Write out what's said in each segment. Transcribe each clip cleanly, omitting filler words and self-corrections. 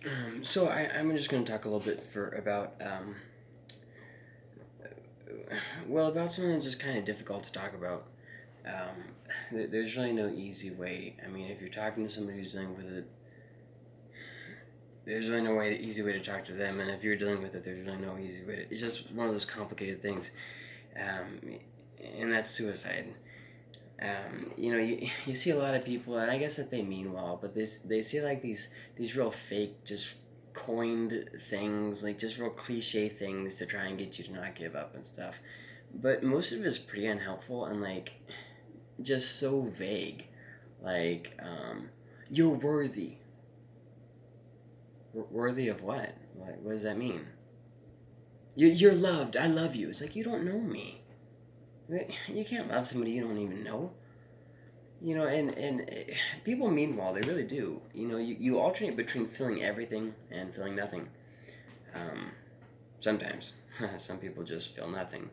I'm just going to talk a little bit about something that's just kind of difficult to talk about. There's really no easy way. I mean, if you're talking to somebody who's dealing with it, there's really no easy way to talk to them. And if you're dealing with it, there's really no easy way to. It's just one of those complicated things, um, and that's suicide. You see a lot of people, and I guess that they mean well, but they see like these real fake, just coined things, like just real cliche things to try and get you to not give up and stuff. But most of it is pretty unhelpful and like just so vague. Like, you're worthy. Worthy of what? What does that mean? You're loved. I love you. It's like you don't know me. You can't love somebody you don't even know. And people mean well, they really do. You alternate between feeling everything and feeling nothing. Um, Sometimes. Some people just feel nothing.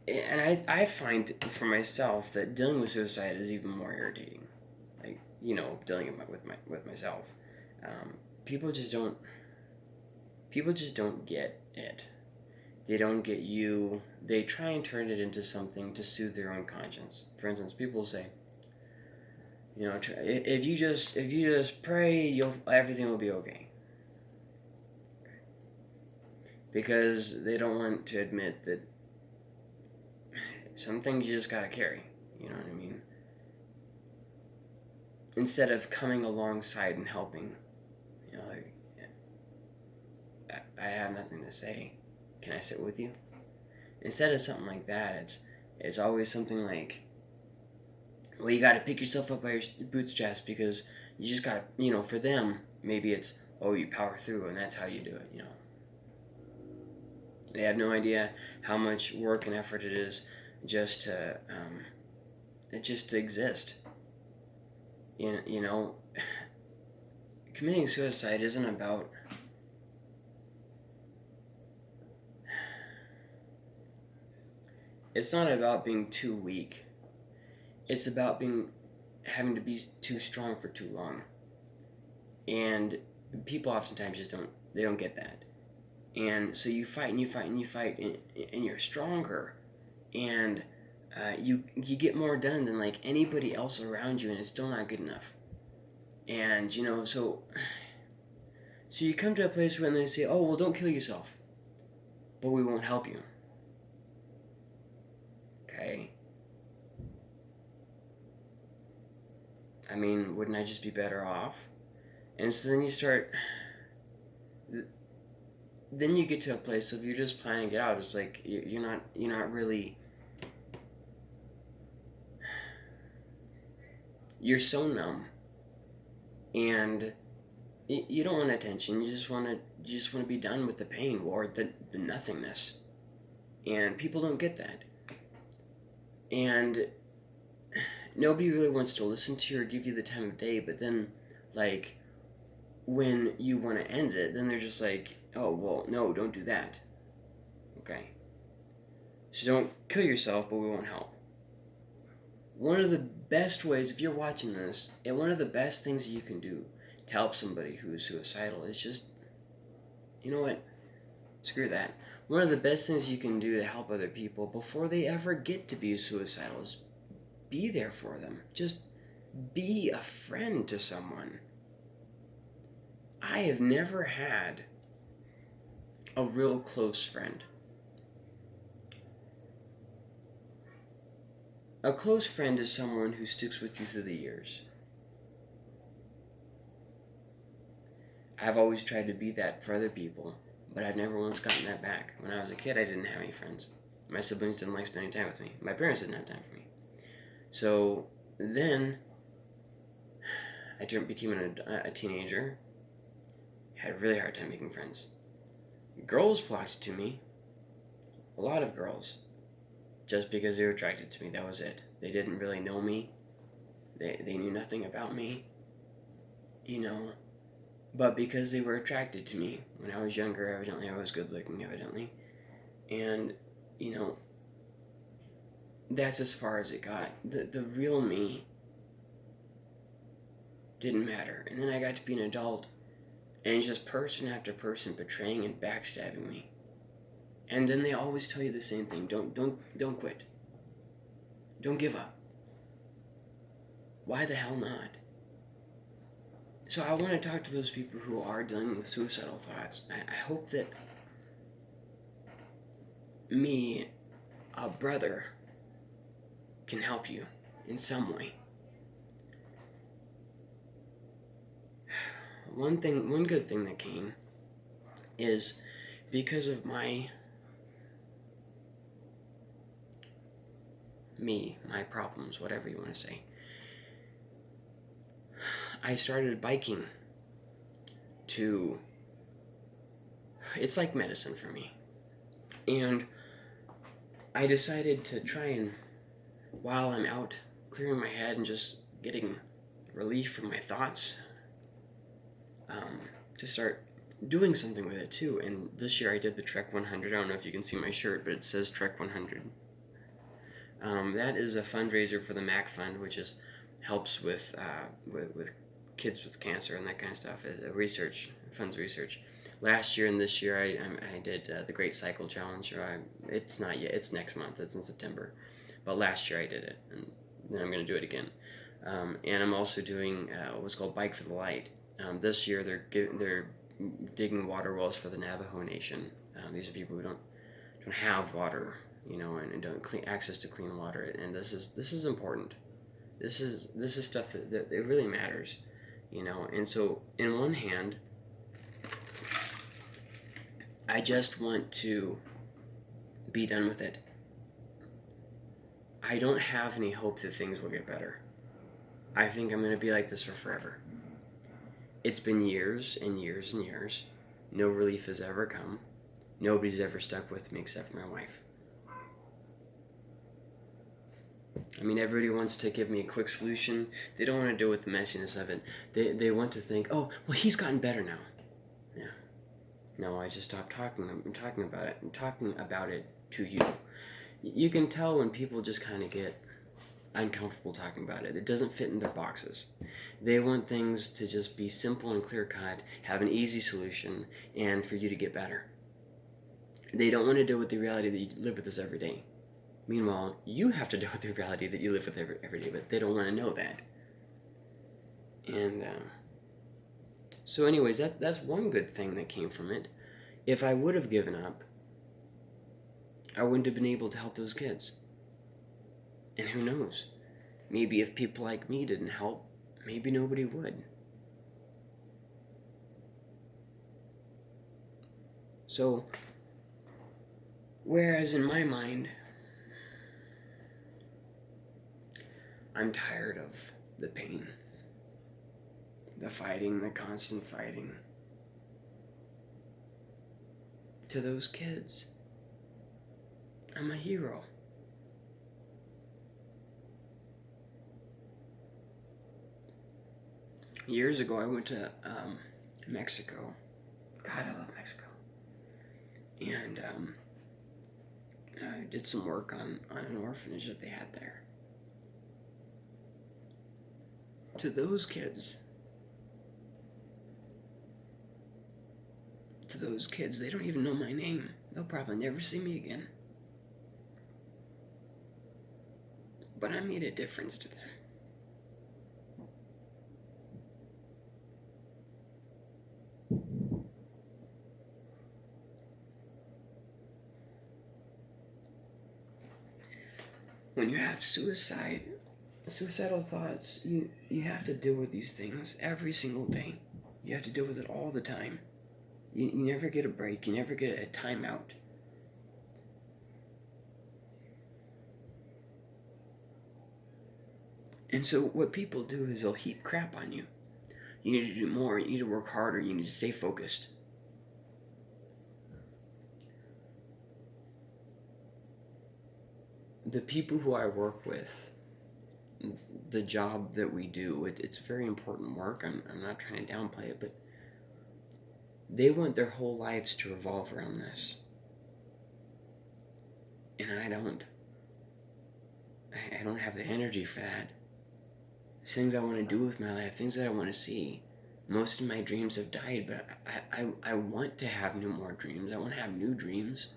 And I find for myself that dealing with suicide is even more irritating. Like, dealing with myself. Um, people just don't people just don't get it. They don't get you. They try and turn it into something to soothe their own conscience. For instance, people say, if you just pray, you'll everything will be okay. Because they don't want to admit that some things you just gotta carry. You know what I mean? Instead of coming alongside and helping, like, I have nothing to say. Can I sit with you? Instead of something like that, it's always something like, well, you got to pick yourself up by your bootstraps because you just got to, for them, maybe it's, oh, you power through and that's how you do it. They have no idea how much work and effort it is just to exist. You know, committing suicide isn't about. It's not about being too weak. It's about having to be too strong for too long. And people oftentimes just don't get that. And so you fight and you fight and you fight and you're stronger, and you get more done than like anybody else around you, and it's still not good enough. And so you come to a place where they say, oh, well, don't kill yourself, but we won't help you. Okay. I mean, wouldn't I just be better off? And so then you start. Then you get to a place of you're just planning it out. It's like you're not really. You're so numb, and you don't want attention. You just want to be done with the pain or the nothingness. And people don't get that. And nobody really wants to listen to you or give you the time of day. But then, like, when you want to end it, then they're just like, oh, well, no, don't do that. Okay. So don't kill yourself, but we won't help. One of the best ways, if you're watching this, and one of the best things you can do to help somebody who is suicidal is just, you know what? Screw that. One of the best things you can do to help other people before they ever get to be suicidal is be there for them. Just be a friend to someone. I have never had a real close friend. A close friend is someone who sticks with you through the years. I've always tried to be that for other people, but I've never once gotten that back. When I was a kid, I didn't have any friends. My siblings didn't like spending time with me. My parents didn't have time for me. So then became a teenager. Had a really hard time making friends. Girls flocked to me. A lot of girls. Just because they were attracted to me, that was it. They didn't really know me. They knew nothing about me. But because they were attracted to me when I was younger, evidently I was good looking, evidently. And, you know, that's as far as it got. The real me Didn't matter. And then I got to be an adult, and it's just person after person betraying and backstabbing me. And then they always tell you the same thing. Don't quit. Don't give up. Why the hell not? So I want to talk to those people who are dealing with suicidal thoughts. I hope that me, a brother, can help you in some way. One good thing that came is because of my problems, whatever you want to say. I started biking it's like medicine for me. And I decided to try and, while I'm out clearing my head and just getting relief from my thoughts, to start doing something with it too. And this year I did the Trek 100. I don't know if you can see my shirt, but it says Trek 100. That is a fundraiser for the MAC Fund, which helps with kids with cancer and that kind of stuff. Funds research. Last year and this year I did the Great Cycle Challenge. It's not yet. It's next month. It's in September. But last year I did it, and then I'm going to do it again. And I'm also doing what's called Bike for the Light. This year they're digging water wells for the Navajo Nation. These are people who don't have water, and don't access to clean water. And this is important. This is stuff that it really matters, And so, in one hand, I just want to be done with it. I don't have any hope that things will get better. I think I'm going to be like this for forever. It's been years and years and years. No relief has ever come. Nobody's ever stuck with me except for my wife. I mean, everybody wants to give me a quick solution. They don't want to deal with the messiness of it. They want to think, oh, well, he's gotten better now. Yeah. No, I just stopped talking about it. I'm talking about it to you. You can tell when people just kind of get uncomfortable talking about it. It doesn't fit in their boxes. They want things to just be simple and clear-cut, have an easy solution, and for you to get better. They don't want to deal with the reality that you live with this every day. Meanwhile, you have to deal with the reality that you live with every day, but they don't want to know that. And so anyways, that's one good thing that came from it. If I would have given up, I wouldn't have been able to help those kids. And who knows? Maybe if people like me didn't help, maybe nobody would. So, whereas in my mind, I'm tired of the pain, the fighting, the constant fighting. To those kids, I'm a hero. Years ago, I went to Mexico. God, I love Mexico. And I did some work on an orphanage that they had there. To those kids, they don't even know my name. They'll probably never see me again. But I made a difference to them. When you have suicidal thoughts, you have to deal with these things every single day. You have to deal with it all the time. You never get a break. You never get a timeout. And so what people do is they'll heap crap on you. You need to do more. You need to work harder. You need to stay focused. The people who I work with, the job that we do, it's very important work. I'm not trying to downplay it, but they want their whole lives to revolve around this. And I don't. I don't have the energy for that. things I want to do with my life, things that I want to see. Most of my dreams have died, but I want to have more dreams. I want to have new dreams.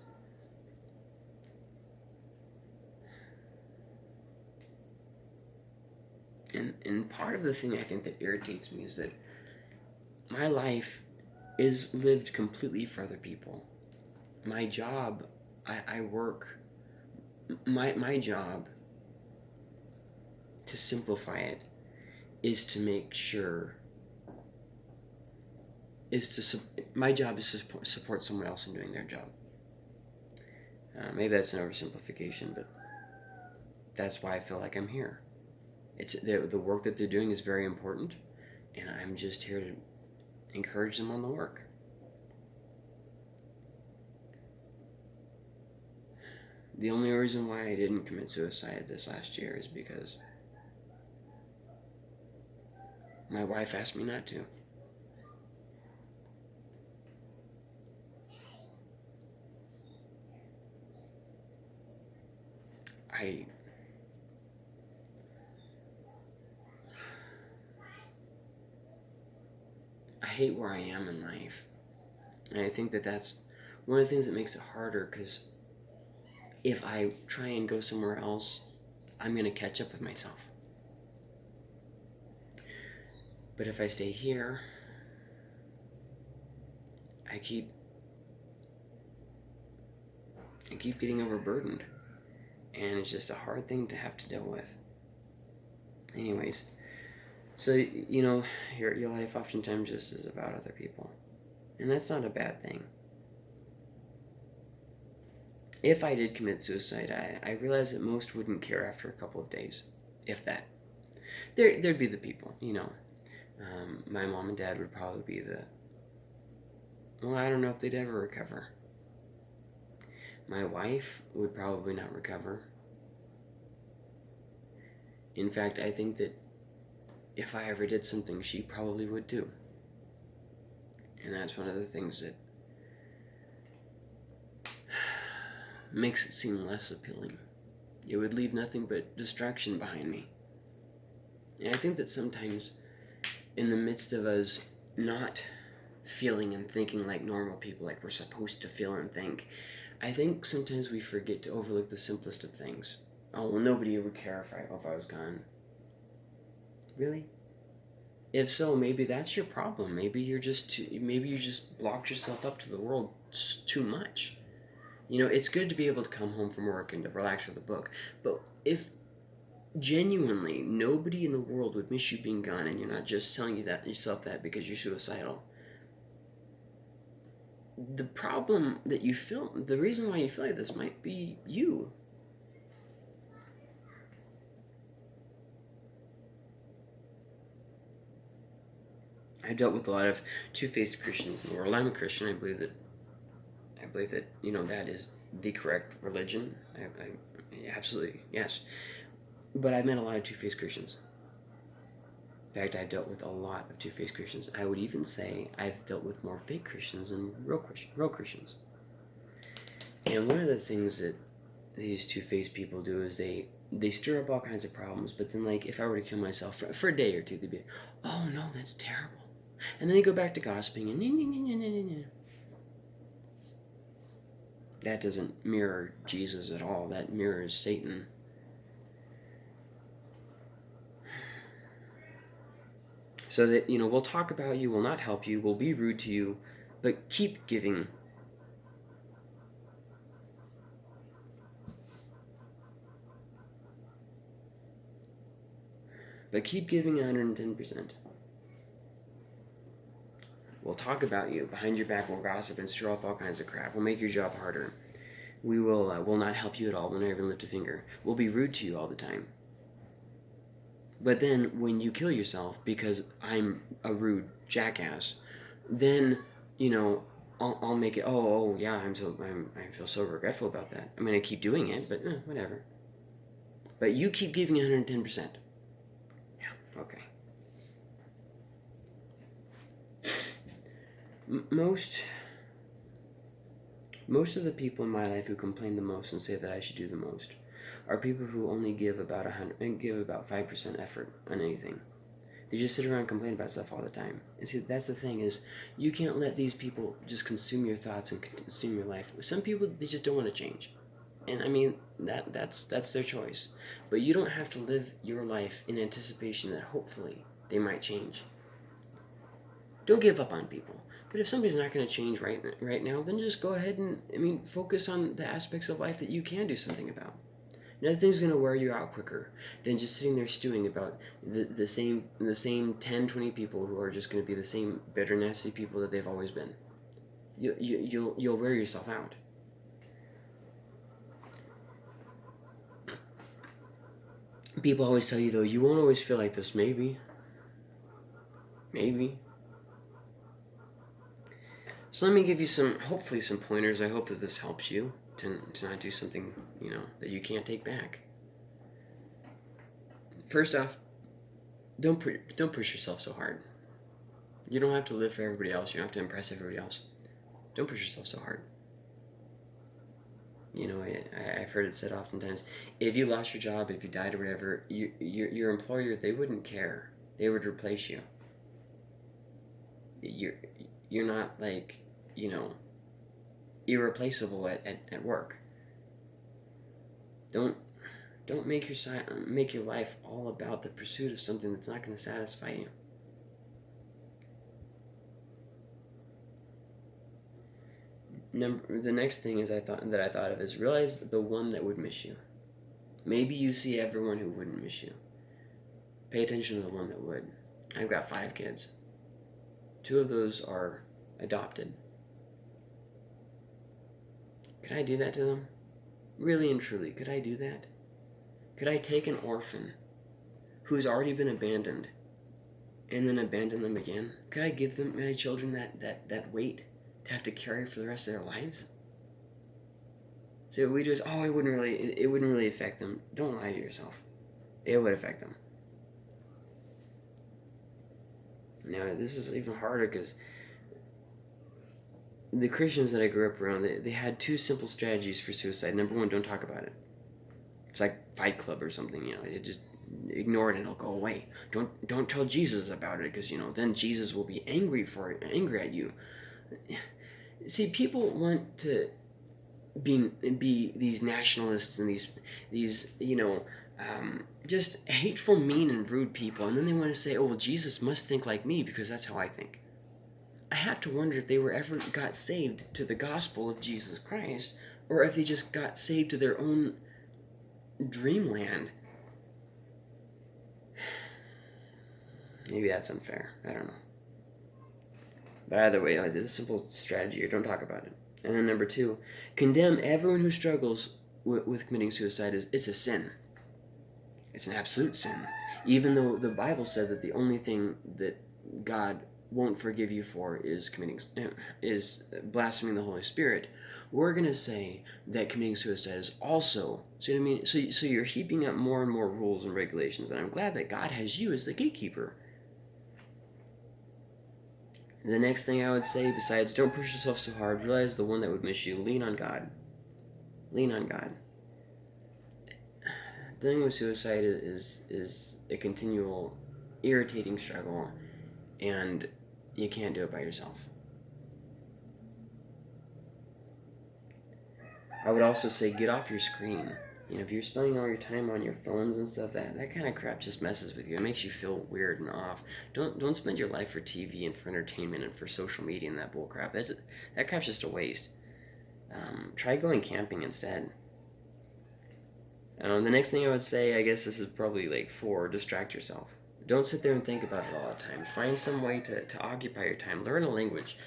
And part of the thing I think that irritates me is that my life is lived completely for other people. My job, I work, my job, to simplify it, is to make sure, my job is to support someone else in doing their job. Maybe that's an oversimplification, but that's why I feel like I'm here. It's the work that they're doing is very important, and I'm just here to encourage them on the work. The only reason why I didn't commit suicide this last year is because my wife asked me not to. I hate where I am in life. And I think that that's one of the things that makes it harder, because if I try and go somewhere else, I'm going to catch up with myself. But if I stay here, I keep getting overburdened. And it's just a hard thing to have to deal with. Anyways, so, your life oftentimes just is about other people. And that's not a bad thing. If I did commit suicide, I realize that most wouldn't care after a couple of days, if that. There'd be the people, my mom and dad would probably be I don't know if they'd ever recover. My wife would probably not recover. In fact, I think that if I ever did something, she probably would too. And that's one of the things that makes it seem less appealing. It would leave nothing but destruction behind me. And I think that sometimes, in the midst of us not feeling and thinking like normal people, like we're supposed to feel and think, I think sometimes we forget to overlook the simplest of things. Oh, well, nobody would care if I was gone. Really? If so, maybe that's your problem. Maybe you just blocked yourself up to the world too much. It's good to be able to come home from work and to relax with a book. But if genuinely nobody in the world would miss you being gone, and you're not just telling yourself that because you're suicidal, the problem that you feel, the reason why you feel like this might be you. I dealt with a lot of two-faced Christians in the world. I'm a Christian. I believe that that is the correct religion. I absolutely, yes. But I've met a lot of two-faced Christians. In fact, I dealt with a lot of two-faced Christians. I would even say I've dealt with more fake Christians than real Christians. And one of the things that these two-faced people do is they stir up all kinds of problems. But then, like, if I were to kill myself for a day or two, they'd be, oh no, that's terrible. And then they go back to gossiping and that doesn't mirror Jesus at all. That mirrors Satan. So that, we'll talk about you, we'll not help you, we'll be rude to you, but keep giving. But keep giving 110%. We'll talk about you. Behind your back, we'll gossip and stir up all kinds of crap. We'll make your job harder. We will not help you at all. We'll never even lift a finger. We'll be rude to you all the time. But then, when you kill yourself because I'm a rude jackass, then, I'll make it, oh yeah, I feel so regretful about that. I'm going to keep doing it, but whatever. But you keep giving 110%. Yeah, okay. Most of the people in my life who complain the most and say that I should do the most are people who only give about 5% effort on anything. They just sit around and complain about stuff all the time. And see, that's the thing is, you can't let these people just consume your thoughts and consume your life. Some people, they just don't want to change, and I mean that's their choice. But you don't have to live your life in anticipation that hopefully they might change. Don't give up on people. But if somebody's not going to change right now, then just go ahead and focus on the aspects of life that you can do something about. Nothing's going to wear you out quicker than just sitting there stewing about the same 10, 20 people who are just going to be the same bitter, nasty people that they've always been. You'll wear yourself out. People always tell you, though, you won't always feel like this. Maybe. So let me give you hopefully some pointers. I hope that this helps you to not do something, that you can't take back. First off, don't push yourself so hard. You don't have to live for everybody else. You don't have to impress everybody else. Don't push yourself so hard. I've heard it said oftentimes, if you lost your job, if you died or whatever, your employer, they wouldn't care. They would replace you. You're not like, irreplaceable at work. Don't make your life all about the pursuit of something that's not going to satisfy you. The next thing I thought of is realize the one that would miss you. Maybe you see everyone who wouldn't miss you. Pay attention to the one that would. I've got 5 kids. 2 of those are adopted. Could I do that to them? Really and truly, could I do that? Could I take an orphan who's already been abandoned and then abandon them again? Could I give my children that weight to have to carry for the rest of their lives? So what we do is, it wouldn't really affect them. Don't lie to yourself. It would affect them. Now, this is even harder because the Christians that I grew up around, they had 2 simple strategies for suicide. Number 1, don't talk about it. It's like Fight Club or something, you just ignore it and it'll go away. Don't tell Jesus about it because, then Jesus will be angry at you. See, people want to be these nationalists and these just hateful, mean, and rude people, and then they want to say, Jesus must think like me because that's how I think. I have to wonder if they ever got saved to the gospel of Jesus Christ, or if they just got saved to their own dreamland. Maybe that's unfair. I don't know. But either way, I did a simple strategy here. Don't talk about it. And then number 2, condemn everyone who struggles with committing suicide. It's a sin. It's an absolute sin. Even though the Bible said that the only thing that God won't forgive you for is blaspheming the Holy Spirit, we're going to say that committing suicide is also, see what I mean? So you're heaping up more and more rules and regulations, and I'm glad that God has you as the gatekeeper. The next thing I would say, besides don't push yourself so hard, realize the one that would miss you. Lean on God. Lean on God. Dealing with suicide is a continual, irritating struggle, and you can't do it by yourself. I would also say get off your screen. If you're spending all your time on your phones and stuff, that kind of crap just messes with you. It makes you feel weird and off. Don't spend your life for TV and for entertainment and for social media and that bull crap. That crap's just a waste. Try going camping instead. The next thing I would say, I guess this is probably like 4, distract yourself. Don't sit there and think about it all the time. Find some way to occupy your time. Learn a language.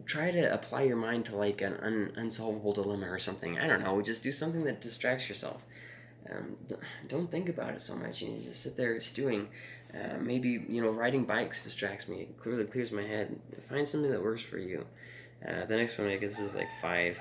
Try to apply your mind to like an unsolvable dilemma or something. I don't know. Just do something that distracts yourself. Don't think about it so much. You just sit there stewing. Maybe riding bikes distracts me. It clearly clears my head. Find something that works for you. The next one I guess is like 5.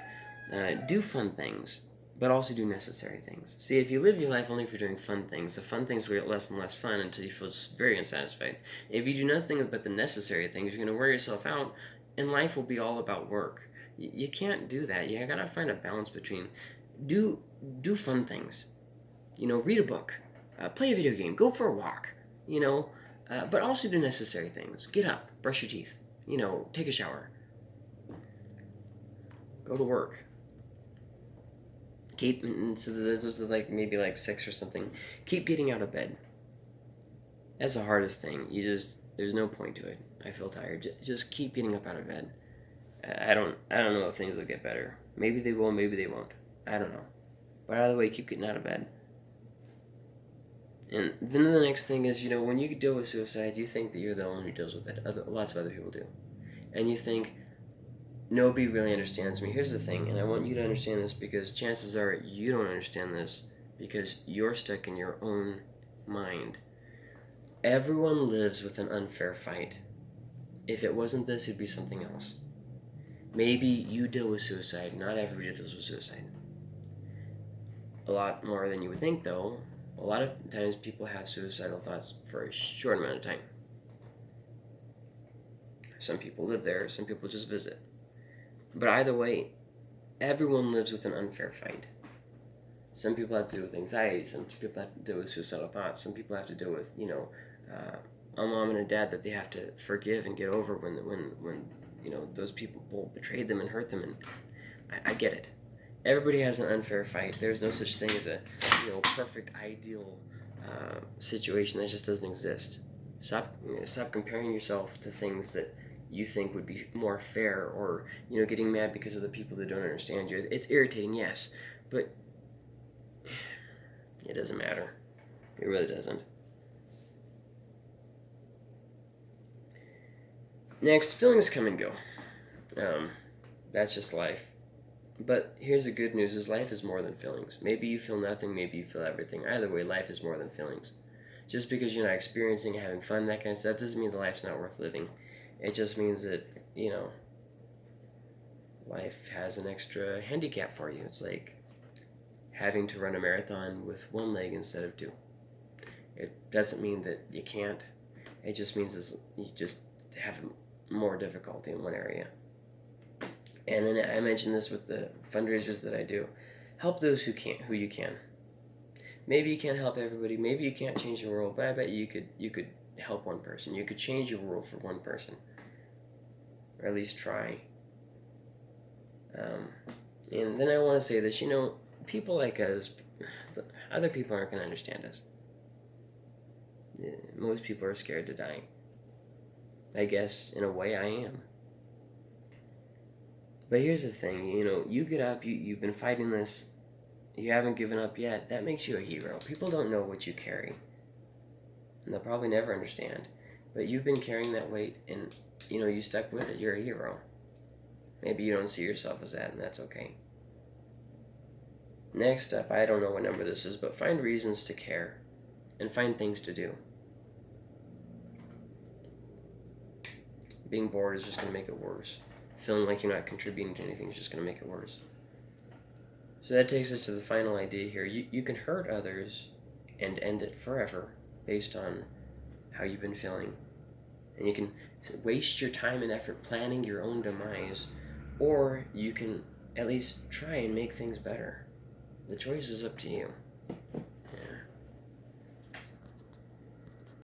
Do fun things, but also do necessary things. See, if you live your life only for doing fun things, the fun things will get less and less fun until you feel very unsatisfied. If you do nothing but the necessary things, you're going to wear yourself out, and life will be all about work. You can't do that. You gotta find a balance between do do fun things. Read a book, play a video game, go for a walk. But also do necessary things. Get up, brush your teeth. Take a shower, go to work. So this is like maybe like 6 or something. Keep getting out of bed. That's the hardest thing. There's no point to it. I feel tired. Just keep getting up out of bed. I don't know if things will get better. Maybe they will, maybe they won't. I don't know. But either way, keep getting out of bed. And then the next thing is, when you deal with suicide, you think that you're the only one who deals with it. Lots of other people do. And you think, nobody really understands me. Here's the thing, and I want you to understand this because chances are you don't understand this because you're stuck in your own mind. Everyone lives with an unfair fight. If it wasn't this, it'd be something else. Maybe you deal with suicide. Not everybody deals with suicide. A lot more than you would think, though. A lot of times people have suicidal thoughts for a short amount of time. Some people live there, some people just visit. But either way, everyone lives with an unfair fight. Some people have to deal with anxiety, some people have to deal with suicidal thoughts, some people have to deal with, a mom and a dad that they have to forgive and get over when those people betrayed them and hurt them, and I get it. Everybody has an unfair fight. There's no such thing as a perfect, ideal situation. That just doesn't exist. Stop comparing yourself to things that you think would be more fair, or getting mad because of the people that don't understand you. It's irritating, yes, but it doesn't matter. It really doesn't. Next, feelings come and go. That's just life. But here's the good news: is life is more than feelings. Maybe you feel nothing, maybe you feel everything. Either way, life is more than feelings. Just because you're not experiencing, having fun, that kind of stuff, doesn't mean that life's not worth living. It just means that, life has an extra handicap for you. It's like having to run a marathon with one leg instead of two. It doesn't mean that you can't. It just means you just have more difficulty in one area. And then I mentioned this with the fundraisers that I do. Help those who you can. Maybe you can't help everybody. Maybe you can't change the world, but I bet you could help one person. You could change your world for one person, or at least try. And then I want to say this. People like us, other people aren't going to understand us. Most people are scared to die. I guess in a way I am. But here's the thing, you get up, you've been fighting this, you haven't given up yet. That makes you a hero. People don't know what you carry, and they'll probably never understand. But you've been carrying that weight, and you stuck with it. You're a hero. Maybe you don't see yourself as that, and that's okay. Next up, I don't know what number this is, but find reasons to care, and find things to do. Being bored is just going to make it worse. Feeling like you're not contributing to anything is just going to make it worse. So that takes us to the final idea here. You can hurt others and end it forever based on how you've been feeling. And you can waste your time and effort planning your own demise, or you can at least try and make things better. The choice is up to you.